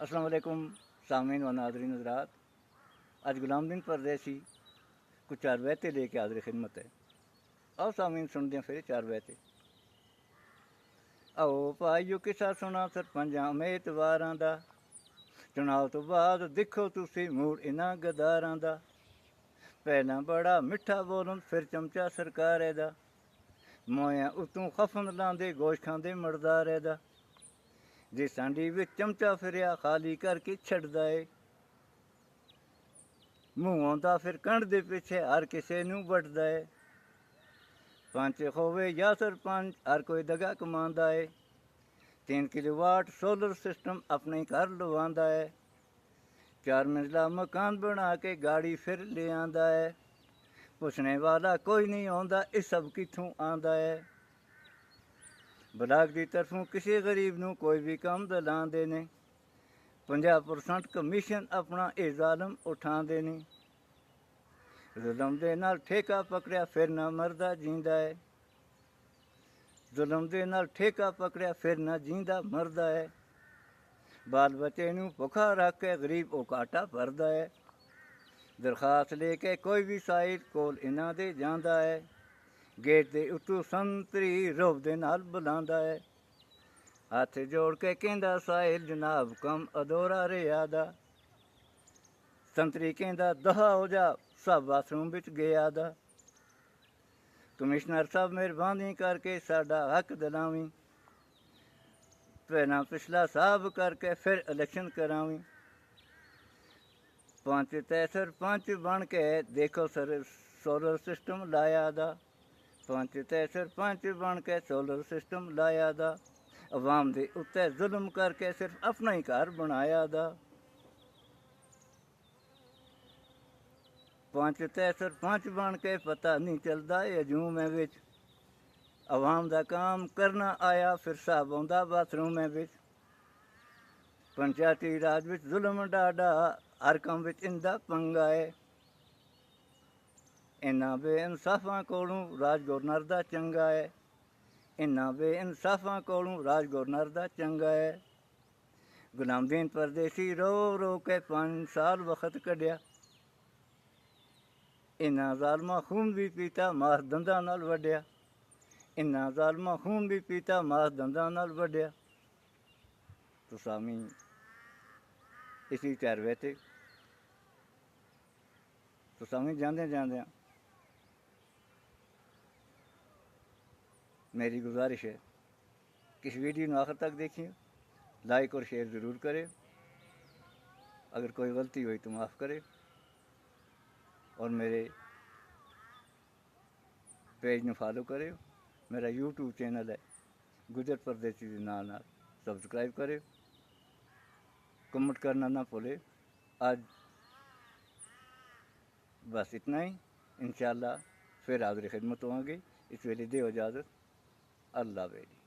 अस्सलाम वालेकुम सामीन व नाज़रीन हज़रात। आज गुलामुद्दीन परदेसी कुछ चार बैते लेके हाज़िर खिदमत है। आओ सामीन सुनते हैं फिर चार बैते। आओ भाईओ किसा सुना सरपंजां उम्मीदवारां दा, चुनाव तो बाद दिखो तुसी मूड इन्हां गद्दारां दा। पहलां बड़ा मिठा बोलन फिर चमचा सरकारे दा, मोयां उत्तों खफन लांदे गोश्त खांदे मर्दारे दा। जे सांडी विच चमचा फिरिया खाली करके छड्डदा ए, मूँह आउंदा फिर कंड दे पिछे हर किसे नूं वड्डदा ए। पंच होवे या सरपंच हर कोई दगा कमांदा ए, 3 किलोवाट सोलर सिस्टम अपने घर लवांदा है। 4 मंजिला मकान बना के गाड़ी फिर ले आंदा है। पुछने वाला कोई नहीं आंदा इस सब कित्थों आंदा है। ब्लाक की तरफों किसी गरीब नूं कोई भी काम दिलांदे ने, 50% कमीशन अपना ये जालम उठांदे ने। जुलम दे नाल ठेका पकड़िया फिर ना मरदा जींदा है, जुलम दे नाल ठेका पकड़िया फिर ना जींदा मरदा है। बाल बच्चे नूं भुखा रख के गरीब ओ घाटा भरदा है। दरखास्त लेके कोई भी साइड कोल इन्हां दे जांदा है, गेट दे उत्तों संतरी रोब दे नाल बुलांदा है। हथ जोड़ के कहंदा साहिल जनाब कम अधूरा रेहा दा, संतरी कहंदा दहा हो जा सब बाथरूम विच गया दा। कमिश्नर साहब मेहरबानी करके साडा हक दिलावी, पहला पिछला साहब करके फिर इलेक्शन करावी। पंच ते सरपंच बन के देखो सर सोलर सिस्टम लाया दा, पंच ते सरपंच बन के सोलर सिस्टम लाया दा। अवाम दे उत्ते जुल्म करके सिर्फ अपना ही घर बनाया दा। पंच ते सरपंच बन के पता नहीं चलदा हजूम विच, अवाम दा काम करना आया फिर साहब आउंदा बाथरूम विच। पंचायती राज विच जुल्म डाडा हर कम विच इंदा पंगा है। इन्हां बेइंसाफां कोलों राज गवर्नर दा चंगा है, इन्हां बेइंसाफां कोलों राज गवर्नर दा चंगा है। गुलामुद्दीन परदेसी रो रो के 5 साल वक्त कढ़िया, इन्हां जालमां खून भी पीता मास दंदां नाल वड्डिया, इन्हां जालमां खून भी पीता मास दंदां नाल वड्डिया। तो सामीन इसी चार बैते। तो सामीन जांदे जांदे मेरी गुजारिश है कि इस वीडियो को आखिर तक देखिए, लाइक और शेयर ज़रूर करें। अगर कोई गलती हुई तो माफ़ करें और मेरे पेज में फॉलो करें। मेरा यूट्यूब चैनल है गुजर परदेसी के नाल सब्सक्राइब करें, कमेंट करना ना भूलें। आज बस इतना ही, इंशाअल्लाह फिर हाज़िर खिदमत होंगे। इस वेले दे इजाज़त, अल्लाह बेली।